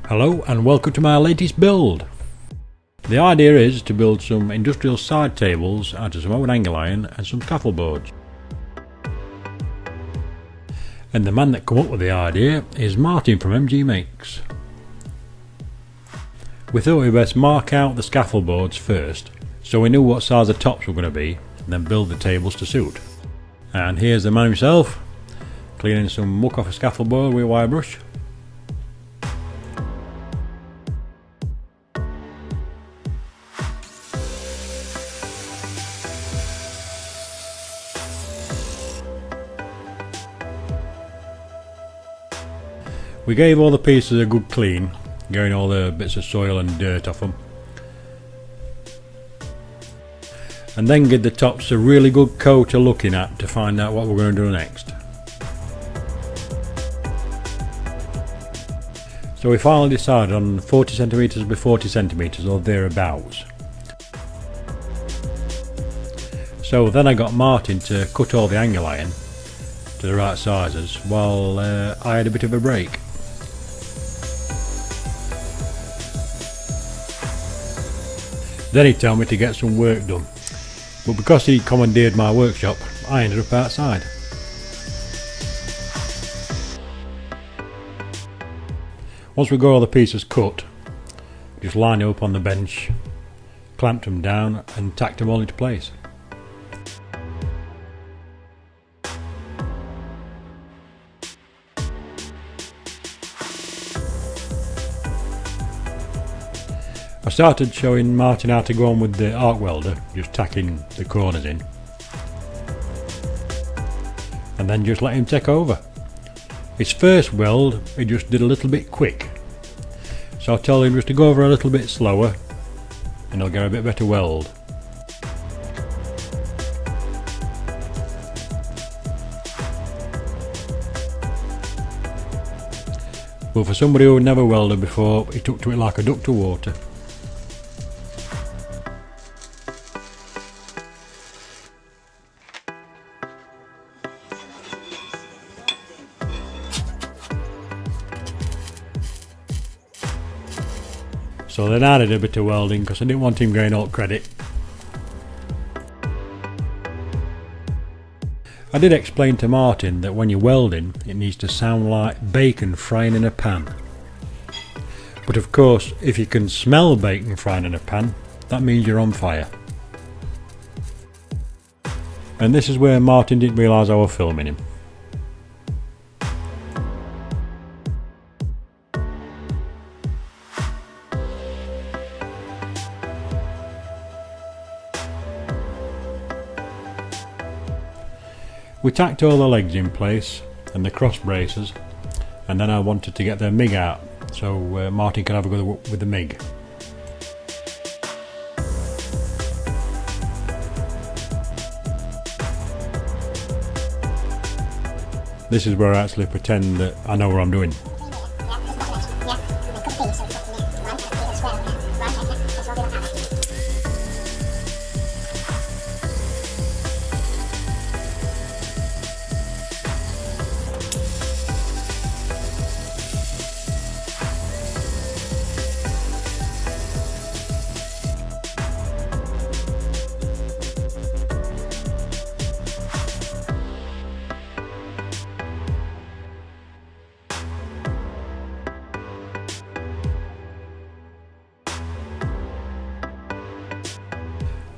Hello and welcome to my latest build. The idea is to build some industrial side tables out of some old angle iron and some scaffold boards. And the man that come up with the idea is Martin from MG Makes. We thought we'd best mark out the scaffold boards first so we knew what size the tops were going to be and then build the tables to suit. And here's the man himself cleaning some muck off a scaffold board with a wire brush. We gave all the pieces a good clean, getting all the bits of soil and dirt off them. And then give the tops a really good coat of looking at to find out what we're going to do next. So we finally decided on 40cm by 40cm or thereabouts. So then I got Martin to cut all the angle iron to the right sizes while I had a bit of a break. Then he told me to get some work done, but because he commandeered my workshop, I ended up outside. Once we got all the pieces cut, just lined them up on the bench, clamped them down and tacked them all into place. I started showing Martin how to go on with the arc welder, just tacking the corners in, and then just let him take over. His first weld he just did a little bit quick, so I told him just to go over a little bit slower and he'll get a bit better weld. But for somebody who had never welded before, he took to it like a duck to water. So then I did a bit of welding because I didn't want him getting all credit. I did explain to Martin that when you're welding it needs to sound like bacon frying in a pan. But of course if you can smell bacon frying in a pan, that means you're on fire. And this is where Martin didn't realise I was filming him. We tacked all the legs in place and the cross braces, and then I wanted to get the MIG out so Martin could have a go with the MIG. This is where I actually pretend that I know what I'm doing.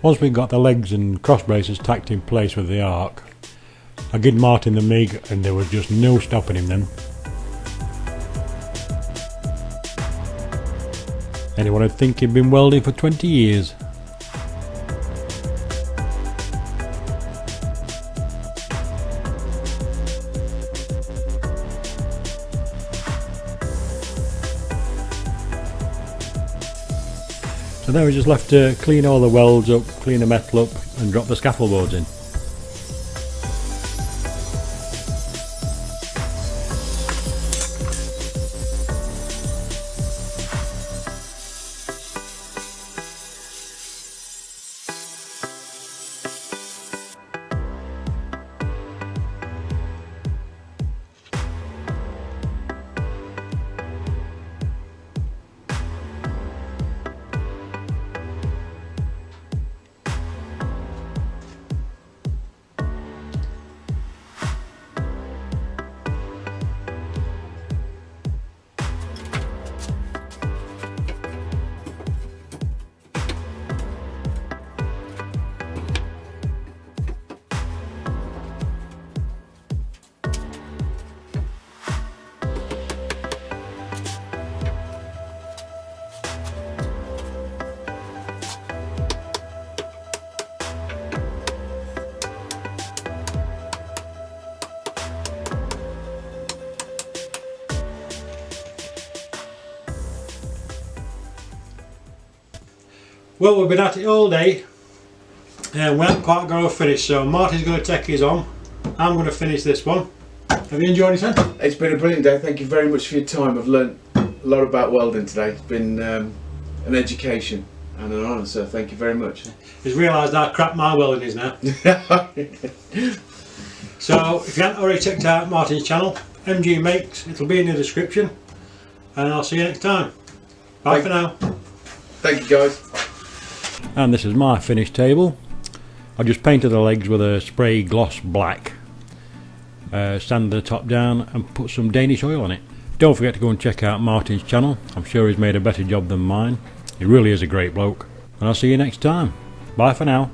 Once we got the legs and cross braces tacked in place with the arc, I gave Martin the MIG and there was just no stopping him then. Anyone would think he'd been welding for 20 years. So now we just left to clean all the welds up, clean the metal up and drop the scaffold boards in. Well, we've been at it all day and we haven't quite got to finish, so Martin's going to take his on. I'm going to finish this one. Have you enjoyed it, son? It's been a brilliant day. Thank you very much for your time. I've learnt a lot about welding today. It's been an education and an honour, so thank you very much. He's realised how crap my welding is now. So if you haven't already checked out Martin's channel, MG Makes, it'll be in the description, and I'll see you next time. Bye for now. Thank you, guys. And this is my finished table. I just painted the legs with a spray gloss black, sanded the top down and put some Danish oil on it. Don't forget to go and check out Martin's channel. I'm sure he's made a better job than mine. He really is a great bloke. And I'll see you next time. Bye for now.